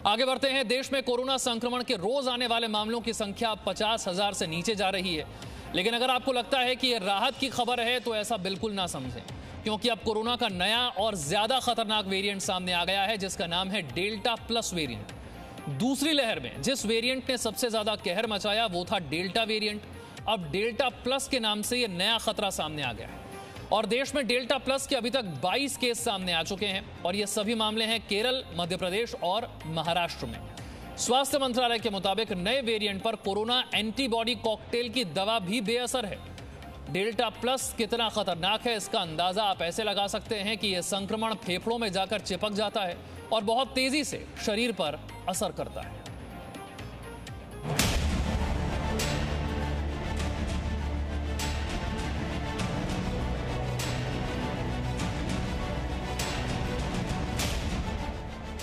आगे बढ़ते हैं। देश में कोरोना संक्रमण के रोज आने वाले मामलों की संख्या 50,000 से नीचे जा रही है। लेकिन अगर आपको लगता है कि यह राहत की खबर है तो ऐसा बिल्कुल ना समझें, क्योंकि अब कोरोना का नया और ज्यादा खतरनाक वेरिएंट सामने आ गया है, जिसका नाम है डेल्टा प्लस वेरिएंट। दूसरी लहर में जिस वेरिएंट ने सबसे ज्यादा कहर मचाया वो था डेल्टा वेरिएंट। अब डेल्टा प्लस के नाम से यह नया खतरा सामने आ गया है और देश में डेल्टा प्लस के अभी तक 22 केस सामने आ चुके हैं और ये सभी मामले हैं केरल, मध्य प्रदेश और महाराष्ट्र में। स्वास्थ्य मंत्रालय के मुताबिक नए वेरिएंट पर कोरोना एंटीबॉडी कॉकटेल की दवा भी बेअसर है। डेल्टा प्लस कितना खतरनाक है इसका अंदाजा आप ऐसे लगा सकते हैं कि यह संक्रमण फेफड़ों में जाकर चिपक जाता है और बहुत तेजी से शरीर पर असर करता है।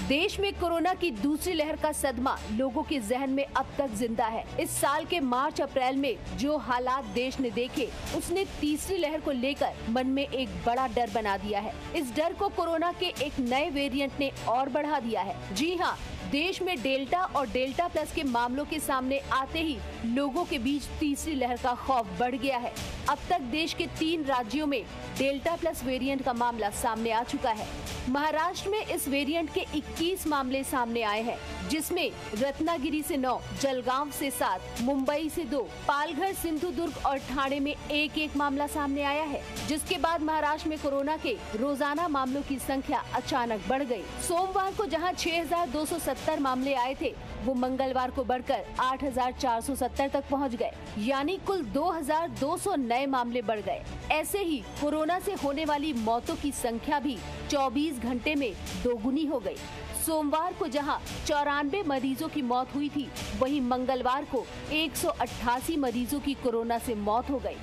देश में कोरोना की दूसरी लहर का सदमा लोगों के जहन में अब तक जिंदा है। इस साल के मार्च अप्रैल में जो हालात देश ने देखे, उसने तीसरी लहर को लेकर मन में एक बड़ा डर बना दिया है। इस डर को कोरोना के एक नए वेरिएंट ने और बढ़ा दिया है। जी हाँ, देश में डेल्टा और डेल्टा प्लस के मामलों के सामने आते ही लोगों के बीच तीसरी लहर का खौफ बढ़ गया है। अब तक देश के 3 राज्यों में डेल्टा प्लस वेरिएंट का मामला सामने आ चुका है। महाराष्ट्र में इस वेरिएंट के 21 मामले सामने आए हैं, जिसमें रत्नागिरी से 9, जलगांव से 7, मुंबई से 2, पालघर, सिंधुदुर्ग और ठाणे में एक मामला सामने आया है। जिसके बाद महाराष्ट्र में कोरोना के रोजाना मामलों की संख्या अचानक बढ़ गई। सोमवार को जहां 6,270 मामले आए थे, वो मंगलवार को बढ़कर 8,470 तक पहुंच गए, यानी कुल 2,200 नए मामले बढ़ गए। ऐसे ही कोरोना से होने वाली मौतों की संख्या भी 24 घंटे में दोगुनी हो गई। सोमवार को जहां 94 मरीजों की मौत हुई थी, वहीं मंगलवार को 188 मरीजों की कोरोना से मौत हो गई।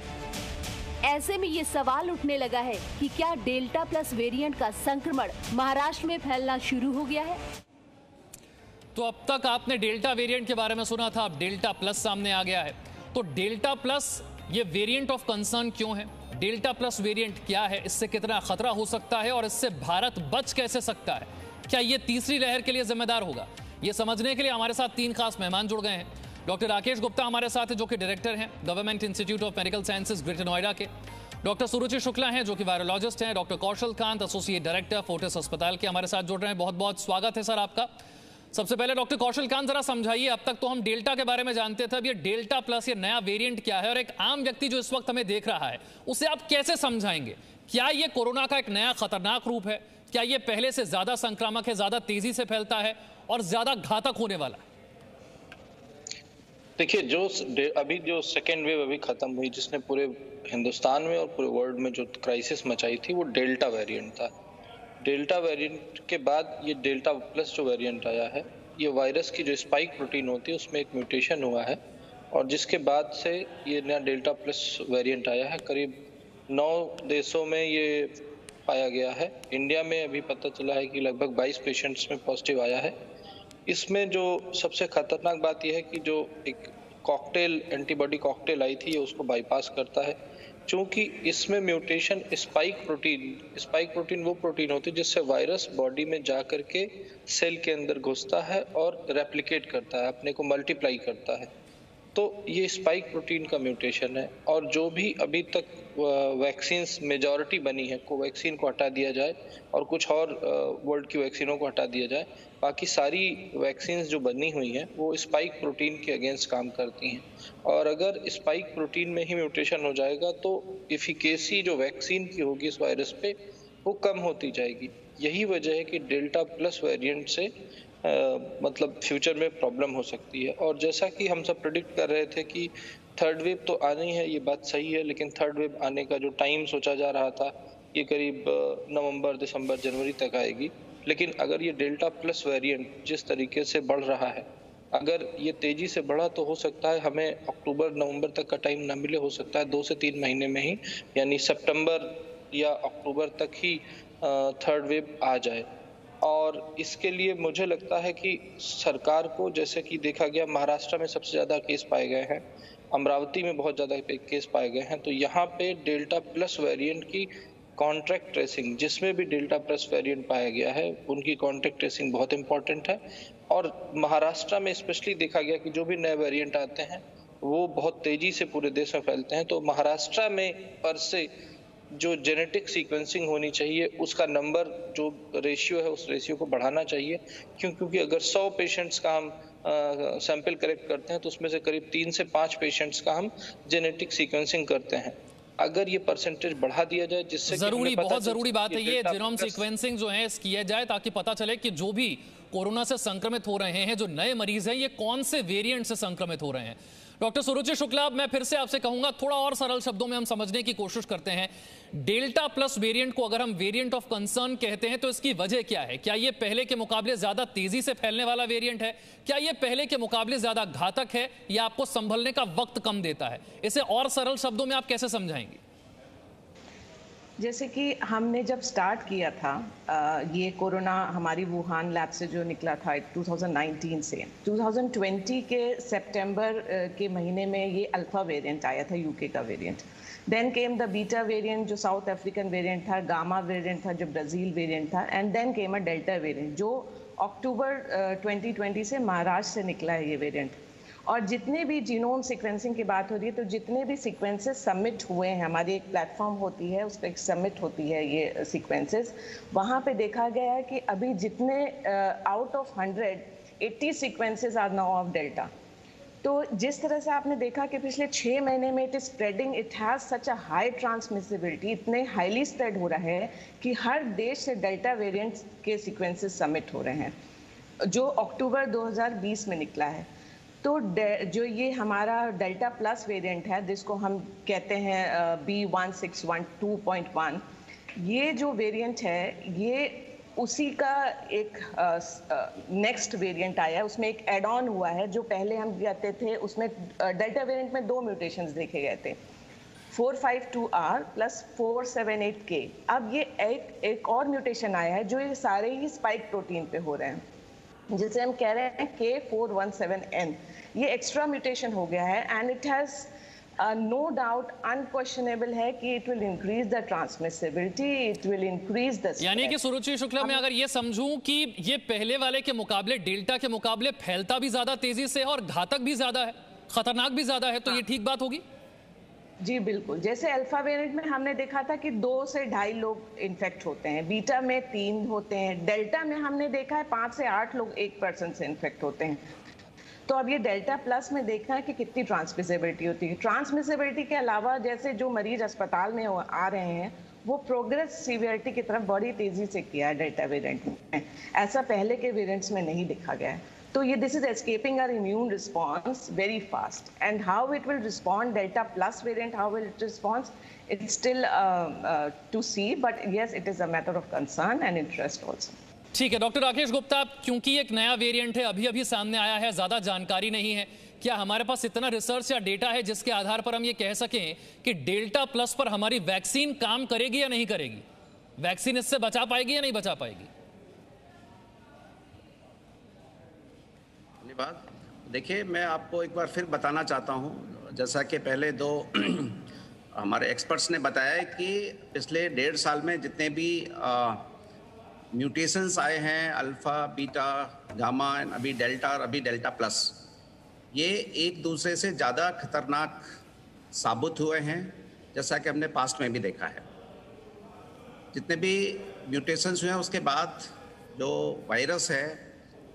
ऐसे में ये सवाल उठने लगा है कि क्या डेल्टा प्लस वेरिएंट का संक्रमण महाराष्ट्र में फैलना शुरू हो गया है? तो अब तक आपने डेल्टा वेरिएंट के बारे में सुना था, अब डेल्टा प्लस सामने आ गया है। तो डेल्टा प्लस ये वेरिएंट ऑफ कंसर्न क्यों है? डेल्टा प्लस वेरिएंट क्या है? इससे कितना खतरा हो सकता है और इससे भारत बच कैसे सकता है? क्या ये तीसरी लहर के लिए जिम्मेदार होगा? ये समझने के लिए हमारे साथ 3 खास मेहमान जुड़ गए हैं। डॉक्टर राकेश गुप्ता हमारे साथ है, जो कि डायरेक्टर हैं government institute of medical sciences greater Noida के। डॉक्टर सुरुचि शुक्ला हैं, जो कि वायरोलॉजिस्ट हैं। डॉक्टर कौशल कांत, एसोसिएट डायरेक्टर फोर्टिस अस्पताल के, हमारे साथ जुड़ रहे हैं। बहुत बहुत स्वागत है सर आपका। सबसे पहले डॉक्टर कौशल कांत, जरा समझाइए, अब तक तो हम डेल्टा के बारे में जानते थे, अब ये डेल्टा प्लस, ये नया वेरिएंट क्या है और एक आम व्यक्ति जो इस वक्त हमें देख रहा है उसे आप कैसे समझाएंगे? क्या ये कोरोना का एक नया खतरनाक रूप है? क्या ये पहले से ज्यादा संक्रामक है, ज्यादा तेजी से फैलता है और ज्यादा घातक होने वाला है? देखिए, अभी जो सेकेंड वेव अभी खत्म हुई, जिसने पूरे हिंदुस्तान में और पूरे वर्ल्ड में जो क्राइसिस मचाई थी, वो डेल्टा वेरिएंट था। डेल्टा वेरिएंट के बाद ये डेल्टा प्लस जो वेरिएंट आया है, ये वायरस की जो स्पाइक प्रोटीन होती है उसमें एक म्यूटेशन हुआ है और जिसके बाद से ये नया डेल्टा प्लस वेरिएंट आया है। करीब 9 देशों में ये पाया गया है। इंडिया में अभी पता चला है कि लगभग 22 पेशेंट्स में पॉजिटिव आया है। इसमें जो सबसे खतरनाक बात यह है कि जो एक कॉकटेल, एंटीबॉडी कॉकटेल आई थी, ये उसको बाईपास करता है, क्योंकि इसमें म्यूटेशन स्पाइक प्रोटीन वो प्रोटीन होती है जिससे वायरस बॉडी में जा करके सेल के अंदर घुसता है और रेप्लिकेट करता है, अपने को मल्टीप्लाई करता है। तो ये स्पाइक प्रोटीन का म्यूटेशन है और जो भी अभी तक वैक्सीन्स मेजॉरिटी बनी है, कोवैक्सीन को हटा दिया जाए और कुछ और वर्ल्ड की वैक्सीनों को हटा दिया जाए, बाकी सारी वैक्सीन्स जो बनी हुई हैं वो स्पाइक प्रोटीन के अगेंस्ट काम करती हैं। और अगर स्पाइक प्रोटीन में ही म्यूटेशन हो जाएगा तो एफिकेसी जो वैक्सीन की होगी इस वायरस पे, वो कम होती जाएगी। यही वजह है कि डेल्टा प्लस वेरिएंट से मतलब फ्यूचर में प्रॉब्लम हो सकती है। और जैसा कि हम सब प्रेडिक्ट कर रहे थे कि थर्ड वेव तो आनी है, ये बात सही है, लेकिन थर्ड वेव आने का जो टाइम सोचा जा रहा था, ये करीब नवंबर, दिसंबर, जनवरी तक आएगी। लेकिन अगर ये डेल्टा प्लस वेरिएंट जिस तरीके से बढ़ रहा है, अगर ये तेजी से बढ़ा तो हो सकता है हमें अक्टूबर, नवंबर तक का टाइम ना मिले, हो सकता है 2 से 3 महीने में ही, यानी सितंबर या अक्टूबर तक ही थर्ड वेव आ जाए। और इसके लिए मुझे लगता है कि सरकार को, जैसे कि देखा गया महाराष्ट्र में सबसे ज़्यादा केस पाए गए हैं, अमरावती में बहुत ज़्यादा केस पाए गए हैं, तो यहाँ पे डेल्टा प्लस वेरिएंट की कॉन्ट्रैक्ट ट्रेसिंग, जिसमें भी डेल्टा प्लस वेरिएंट पाया गया है, उनकी कॉन्ट्रैक्ट ट्रेसिंग बहुत इंपॉर्टेंट है। और महाराष्ट्र में स्पेशली देखा गया कि जो भी नए वेरिएंट आते हैं वो बहुत तेजी से पूरे देश में फैलते हैं। तो महाराष्ट्र में पर से जो जेनेटिक सीक्वेंसिंग होनी चाहिए उसका नंबर जो रेशियो है उस रेशियो को बढ़ाना चाहिए, क्योंकि अगर 100 पेशेंट्स का हम सैंपल कलेक्ट करते हैं तो उसमें से करीब 3 से 5 पेशेंट्स का हम जेनेटिक सीक्वेंसिंग करते हैं। अगर ये परसेंटेज बढ़ा दिया जाए जिससे जरूरी, बहुत जरूरी बात है ये जीनोम सीक्वेंसिंग जो है किया जाए ताकि पता चले कि जो भी कोरोना से संक्रमित हो रहे हैं, जो नए मरीज हैं, ये कौन से वेरिएंट से संक्रमित हो रहे हैं। डॉक्टर सुरुचि शुक्ला, मैं फिर से आपसे कहूंगा थोड़ा और सरल शब्दों में हम समझने की कोशिश करते हैं। डेल्टा प्लस वेरिएंट को अगर हम वेरिएंट ऑफ कंसर्न कहते हैं तो इसकी वजह क्या है? क्या ये पहले के मुकाबले ज्यादा तेजी से फैलने वाला वेरिएंट है? क्या ये पहले के मुकाबले ज्यादा घातक है या आपको संभलने का वक्त कम देता है? इसे और सरल शब्दों में आप कैसे समझाएंगे? जैसे कि हमने जब स्टार्ट किया था ये कोरोना हमारी वुहान लैब से जो निकला था 2019 से 2020 के सितंबर के महीने में ये अल्फा वेरिएंट आया था, यूके का variant. Then came the beta variant जो साउथ अफ्रीकन वेरिएंट था, गामा वेरिएंट था जो ब्राज़ील वेरिएंट था, and then came a delta variant जो अक्टूबर 2020 से महाराष्ट्र से निकला है ये वेरिएंट। और जितने भी जीनोम सीक्वेंसिंग की बात हो रही है तो जितने भी सीक्वेंसेस सबमिट हुए हैं, हमारी एक प्लेटफॉर्म होती है उस पर एक सबमिट होती है ये सीक्वेंसेस, वहाँ पे देखा गया है कि अभी जितने out of 100 80 sequences are now of delta. तो जिस तरह से आपने देखा कि पिछले 6 महीने में it is spreading, it has such a high transmissibility, इतने हाईली स्प्रेड हो रहा है कि हर देश से डेल्टा वेरिएंट के सीक्वेंसेस सबमिट हो रहे हैं जो अक्टूबर 2020 में निकला है। तो जो ये हमारा डेल्टा प्लस वेरिएंट है जिसको हम कहते हैं B1612.1, ये जो वेरिएंट है ये उसी का एक नेक्स्ट वेरिएंट आया है, उसमें एक एड ऑन हुआ है। जो पहले हम कहते थे उसमें डेल्टा वेरिएंट में 2 म्यूटेशंस देखे गए थे, 452R प्लस 478K। अब ये एक और म्यूटेशन आया है जो ये सारे ही स्पाइक प्रोटीन पे हो रहे हैं जिसे हम कह रहे हैं K417N। ये एक्स्ट्रा म्यूटेशन हो गया है and it has no doubt unquestionable है कि it will increase the transmissibility, it will increase the. यानी कि सुरुचि शुक्ला मैं अगर ये समझूं कि ये पहले वाले के मुकाबले, डेल्टा के मुकाबले फैलता भी ज्यादा तेजी से है और घातक भी ज्यादा है, खतरनाक भी ज्यादा है, तो ये ठीक बात होगी? जी बिल्कुल। जैसे अल्फा वेरिएंट में हमने देखा था कि 2 से 2.5 लोग इन्फेक्ट होते हैं, बीटा में 3 होते हैं, डेल्टा में हमने देखा है 5 से 8 लोग एक पर्सन से इन्फेक्ट होते हैं। तो अब ये डेल्टा प्लस में देखना है कि कितनी ट्रांसमिसिबिलिटी होती है। ट्रांसमिसिबिलिटी के अलावा जैसे जो मरीज अस्पताल में आ रहे हैं वो प्रोग्रेस सीवियरिटी की तरफ बड़ी तेजी से किया है डेल्टा वेरिएंट में, ऐसा पहले के वेरिएंट्स में नहीं देखा गया है। तो ये this is escaping our immune response very fast and how it will respond delta plus variant, how will it respond, it's still to see, but yes it is a matter of concern and interest also. ठीक है doctor Rakesh Gupta, क्योंकि एक नया variant है, अभी अभी सामने आया है, ज्यादा जानकारी नहीं है, क्या हमारे पास इतना रिसर्च या डेटा है जिसके आधार पर हम ये कह सकें कि डेल्टा प्लस पर हमारी वैक्सीन काम करेगी या नहीं करेगी? वैक्सीन इससे बचा पाएगी या नहीं बचा पाएगी? धन्यवाद। देखिए, मैं आपको एक बार फिर बताना चाहता हूं, जैसा कि पहले 2 हमारे एक्सपर्ट्स ने बताया कि पिछले 1.5 साल में जितने भी म्यूटेशंस आए हैं, अल्फा, बीटा, गामा, अभी डेल्टा और अभी डेल्टा प्लस, ये एक दूसरे से ज़्यादा खतरनाक साबित हुए हैं, जैसा कि हमने पास्ट में भी देखा है। जितने भी म्यूटेशंस हुए हैं उसके बाद जो वायरस है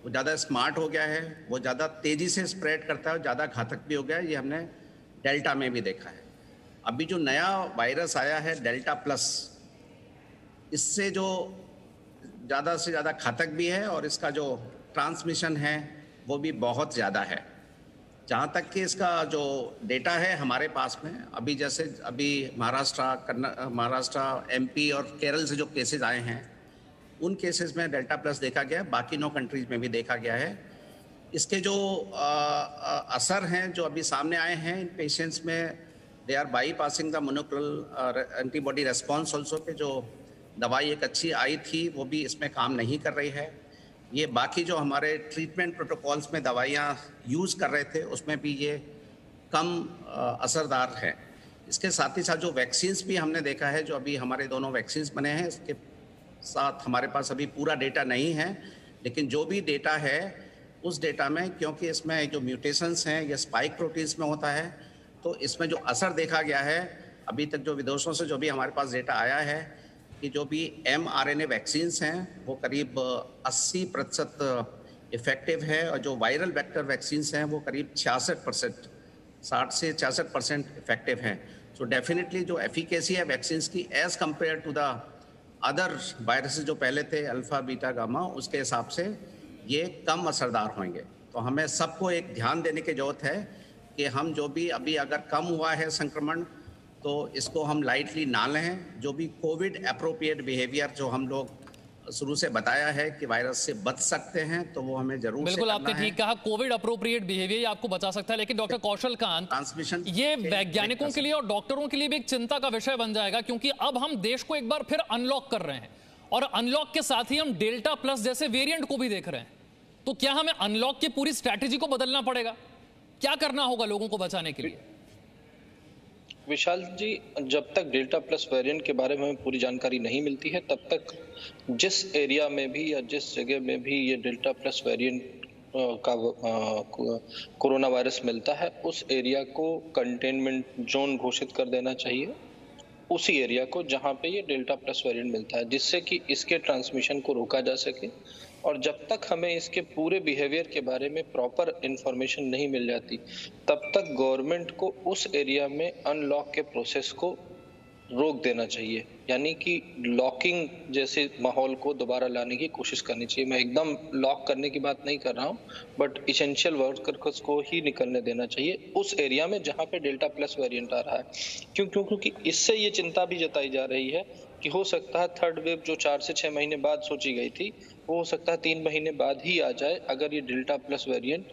वो ज़्यादा स्मार्ट हो गया है, वो ज़्यादा तेज़ी से स्प्रेड करता है, ज़्यादा घातक भी हो गया है। ये हमने डेल्टा में भी देखा है। अभी जो नया वायरस आया है डेल्टा प्लस, इससे जो ज़्यादा से ज़्यादा घातक भी है और इसका जो ट्रांसमिशन है वो भी बहुत ज़्यादा है। जहाँ तक कि इसका जो डेटा है हमारे पास में, अभी जैसे अभी महाराष्ट्र, MP और केरल से जो केसेस आए हैं उन केसेस में डेल्टा प्लस देखा गया, बाकी 9 कंट्रीज में भी देखा गया है। इसके जो असर हैं जो अभी सामने आए हैं इन पेशेंट्स में, they are bypassing the monoclonal antibody response also, पे जो दवाई एक अच्छी आई थी वो भी इसमें काम नहीं कर रही है। ये बाकी जो हमारे ट्रीटमेंट प्रोटोकॉल्स में दवाइयाँ यूज़ कर रहे थे उसमें भी ये कम असरदार है। इसके साथ ही साथ जो वैक्सीन्स भी हमने देखा है, जो अभी हमारे दोनों वैक्सीन्स बने हैं, इसके साथ हमारे पास अभी पूरा डेटा नहीं है, लेकिन जो भी डेटा है उस डेटा में, क्योंकि इसमें जो म्यूटेशंस हैं ये स्पाइक प्रोटीन्स में होता है, तो इसमें जो असर देखा गया है अभी तक, जो विदेशों से जो भी हमारे पास डेटा आया है, कि जो भी mRNA वैक्सीन्स हैं वो करीब 80% इफेक्टिव है, और जो वायरल वेक्टर वैक्सीन्स हैं वो करीब 66%, 60 से 66% इफेक्टिव हैं। सो डेफिनेटली जो एफिकेसी है वैक्सीन्स की as compare to the other viruses जो पहले थे अल्फा बीटा गामा, उसके हिसाब से ये कम असरदार होंगे। तो हमें सबको एक ध्यान देने की ज़रूरत है कि हम जो भी अभी अगर कम हुआ है संक्रमण, तो इसको हम लाइटली ना लें। जो भी कोविड अप्रोप्रिएट बिहेवियर जो हम लोग शुरू से बताया है कि वायरस से बच सकते हैं, तो वो हमें जरूर बिल्कुल आपने ठीक कहा, कोविड अप्रोप्रिएट बिहेवियर आपको बचा सकता है। लेकिन डॉक्टर कौशल कांत, ट्रांसमिशन ये वैज्ञानिकों के लिए और डॉक्टरों के लिए भी एक चिंता का विषय बन जाएगा, क्योंकि अब हम देश को एक बार फिर अनलॉक कर रहे हैं और अनलॉक के साथ ही हम डेल्टा प्लस जैसे वेरिएंट को भी देख रहे हैं। तो क्या हमें अनलॉक की पूरी स्ट्रैटेजी को बदलना पड़ेगा? क्या करना होगा लोगों को बचाने के लिए? विशाल जी, जब तक डेल्टा प्लस वेरिएंट के बारे में हमें पूरी जानकारी नहीं मिलती है, तब तक जिस एरिया में भी या जिस जगह में भी ये डेल्टा प्लस वेरिएंट का कोरोना वायरस मिलता है, उस एरिया को कंटेनमेंट जोन घोषित कर देना चाहिए, उसी एरिया को जहां पे ये डेल्टा प्लस वेरिएंट मिलता है, जिससे कि इसके ट्रांसमिशन को रोका जा सके। और जब तक हमें इसके पूरे बिहेवियर के बारे में प्रॉपर इंफॉर्मेशन नहीं मिल जाती, तब तक गवर्नमेंट को उस एरिया में अनलॉक के प्रोसेस को रोक देना चाहिए, यानी कि लॉकिंग जैसे माहौल को दोबारा लाने की कोशिश करनी चाहिए। मैं एकदम लॉक करने की बात नहीं कर रहा हूँ, बट इसेंशियल वर्कर्स को ही निकलने देना चाहिए उस एरिया में जहाँ पे डेल्टा प्लस वेरिएंट आ रहा है। क्योंकि इससे ये चिंता भी जताई जा रही है कि हो सकता है थर्ड वेव जो 4 से 6 महीने बाद सोची गई थी, वो हो सकता है 3 महीने बाद ही आ जाए, अगर ये डेल्टा प्लस वेरिएंट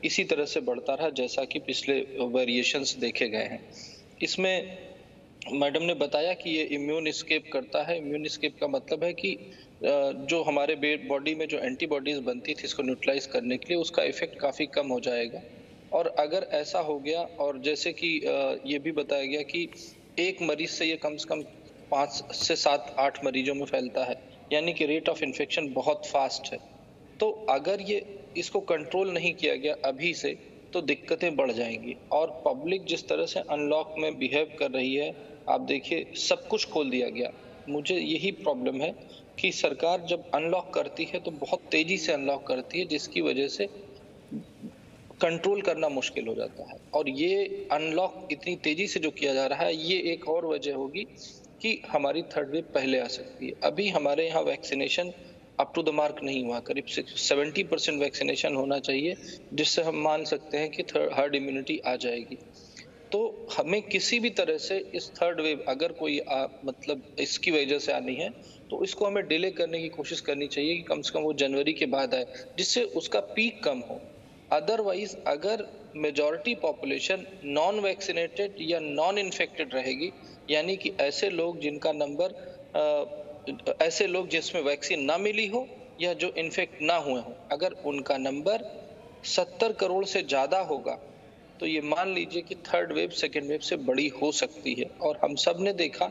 इसी तरह से बढ़ता रहा जैसा कि पिछले वेरिएशंस देखे गए हैं। इसमें मैडम ने बताया कि ये इम्यून एस्केप करता है। इम्यून एस्केप का मतलब है कि जो हमारे बॉडी में जो एंटीबॉडीज बनती थी इसको न्यूट्रलाइज करने के लिए, उसका इफेक्ट काफ़ी कम हो जाएगा। और अगर ऐसा हो गया, और जैसे कि ये भी बताया गया कि एक मरीज से ये कम से कम 5 से 7-8 मरीजों में फैलता है, यानी कि रेट ऑफ इन्फेक्शन बहुत फास्ट है। तो अगर ये इसको कंट्रोल नहीं किया गया अभी से, तो दिक्कतें बढ़ जाएंगी। और पब्लिक जिस तरह से अनलॉक में बिहेव कर रही है, आप देखिए सब कुछ खोल दिया गया। मुझे यही प्रॉब्लम है कि सरकार जब अनलॉक करती है तो बहुत तेजी से अनलॉक करती है, जिसकी वजह से कंट्रोल करना मुश्किल हो जाता है। और ये अनलॉक इतनी तेजी से जो किया जा रहा है, ये एक और वजह होगी कि हमारी थर्ड वेव पहले आ सकती है। अभी हमारे यहाँ vaccination up to the mark नहीं हुआ, करीब 70% वैक्सीनेशन होना चाहिए, जिससे हम मान सकते हैं कि हर्ड इम्यूनिटी आ जाएगी। तो हमें किसी भी तरह से इस थर्ड वेव अगर कोई मतलब इसकी वजह से आनी है, तो इसको हमें डिले करने की कोशिश करनी चाहिए कि कम से कम वो जनवरी के बाद आए, जिससे उसका पीक कम हो। अदरवाइज अगर मेजॉरिटी पॉपुलेशन नॉन वैक्सीनेटेड या नॉन इन्फेक्टेड रहेगी, यानी कि ऐसे लोग जिनका नंबर ऐसे लोग जिसमें वैक्सीन ना मिली हो या जो इन्फेक्ट ना हुए हो, अगर उनका नंबर 70 करोड़ से ज़्यादा होगा, तो ये मान लीजिए कि थर्ड वेव सेकेंड वेव से बड़ी हो सकती है। और हम सब ने देखा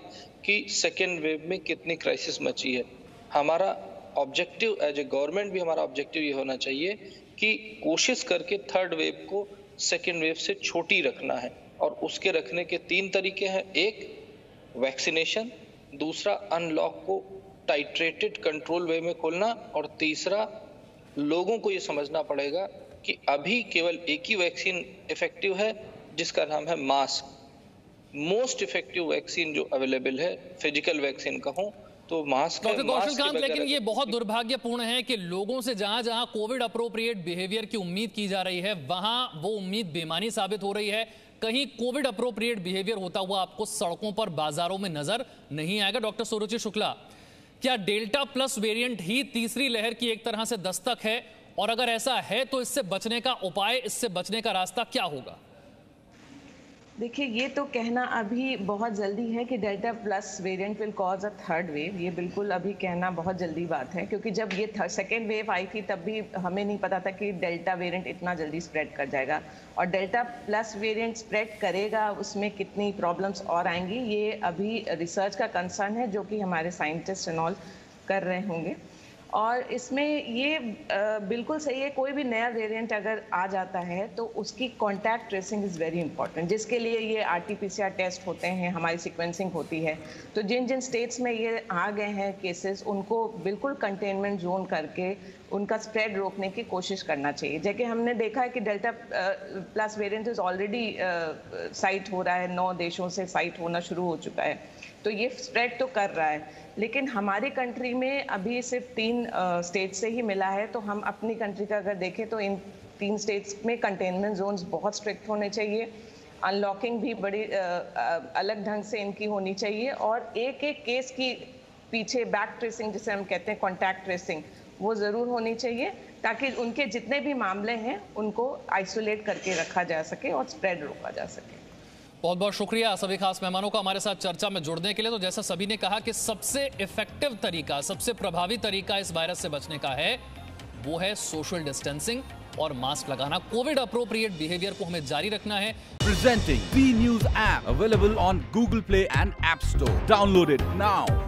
कि सेकेंड वेव में कितनी क्राइसिस मची है। हमारा ऑब्जेक्टिव एज ए गवर्नमेंट भी हमारा ऑब्जेक्टिव ये होना चाहिए कि कोशिश करके थर्ड वेव को सेकेंड वेव से छोटी रखना है। और उसके रखने के 3 तरीके हैं, एक वैक्सीनेशन, दूसरा अनलॉक को टाइट्रेटेड कंट्रोल वे में खोलना, और तीसरा लोगों को ये समझना पड़ेगा कि अभी केवल एक ही वैक्सीन इफेक्टिव है, जिसका नाम है मास्क। मोस्ट इफेक्टिव वैक्सीन जो अवेलेबल है, फिजिकल वैक्सीन कहूं तो मास्क है। डॉक्टर कौशल कांत, लेकिन ये बहुत दुर्भाग्यपूर्ण है कि लोगों से जहां जहां कोविड अप्रोप्रिएट बिहेवियर की उम्मीद की जा रही है, वहां वो उम्मीद बेमानी साबित हो रही है। कहीं कोविड अप्रोप्रिएट बिहेवियर होता हुआ आपको सड़कों पर, बाजारों में नजर नहीं आएगा। डॉक्टर सुरुचि शुक्ला, क्या डेल्टा प्लस वेरिएंट ही तीसरी लहर की एक तरह से दस्तक है? और अगर ऐसा है तो इससे बचने का उपाय, इससे बचने का रास्ता क्या होगा? देखिए, ये तो कहना अभी बहुत जल्दी है कि delta plus variant will cause a third wave. ये बिल्कुल अभी कहना बहुत जल्दी बात है, क्योंकि जब ये सेकेंड वेव आई थी तब भी हमें नहीं पता था कि डेल्टा वेरिएंट इतना जल्दी स्प्रेड कर जाएगा। और डेल्टा प्लस वेरिएंट स्प्रेड करेगा, उसमें कितनी प्रॉब्लम्स और आएंगी, ये अभी रिसर्च का कंसर्न है, जो कि हमारे साइंटिस्ट एंड ऑल कर रहे होंगे। और इसमें ये बिल्कुल सही है, कोई भी नया वेरिएंट अगर आ जाता है तो उसकी contact tracing is very important, जिसके लिए ये RT-PCR टेस्ट होते हैं, हमारी सीक्वेंसिंग होती है। तो जिन जिन स्टेट्स में ये आ गए हैं केसेस, उनको बिल्कुल कंटेनमेंट जोन करके उनका स्प्रेड रोकने की कोशिश करना चाहिए। जैसे हमने देखा है कि delta plus variant is already site हो रहा है, 9 देशों से साइट होना शुरू हो चुका है, तो ये स्प्रेड तो कर रहा है। लेकिन हमारी कंट्री में अभी सिर्फ 3 स्टेट से ही मिला है, तो हम अपनी कंट्री का अगर देखें तो इन 3 स्टेट्स में कंटेनमेंट जोन्स बहुत स्ट्रिक्ट होने चाहिए, अनलॉकिंग भी बड़ी अलग ढंग से इनकी होनी चाहिए, और एक एक केस की पीछे बैक ट्रेसिंग जिसे हम कहते हैं, कॉन्टैक्ट ट्रेसिंग, वो ज़रूर होनी चाहिए, ताकि उनके जितने भी मामले हैं उनको आइसोलेट करके रखा जा सके और स्प्रेड रोका जा सके। बहुत बहुत शुक्रिया सभी खास मेहमानों का हमारे साथ चर्चा में जुड़ने के लिए। तो जैसा सभी ने कहा कि सबसे इफेक्टिव तरीका, सबसे प्रभावी तरीका इस वायरस से बचने का है, वो है सोशल डिस्टेंसिंग और मास्क लगाना। कोविड अप्रोप्रिएट बिहेवियर को हमें जारी रखना है। Presenting B News app available on Google Play and App Store. Download it now.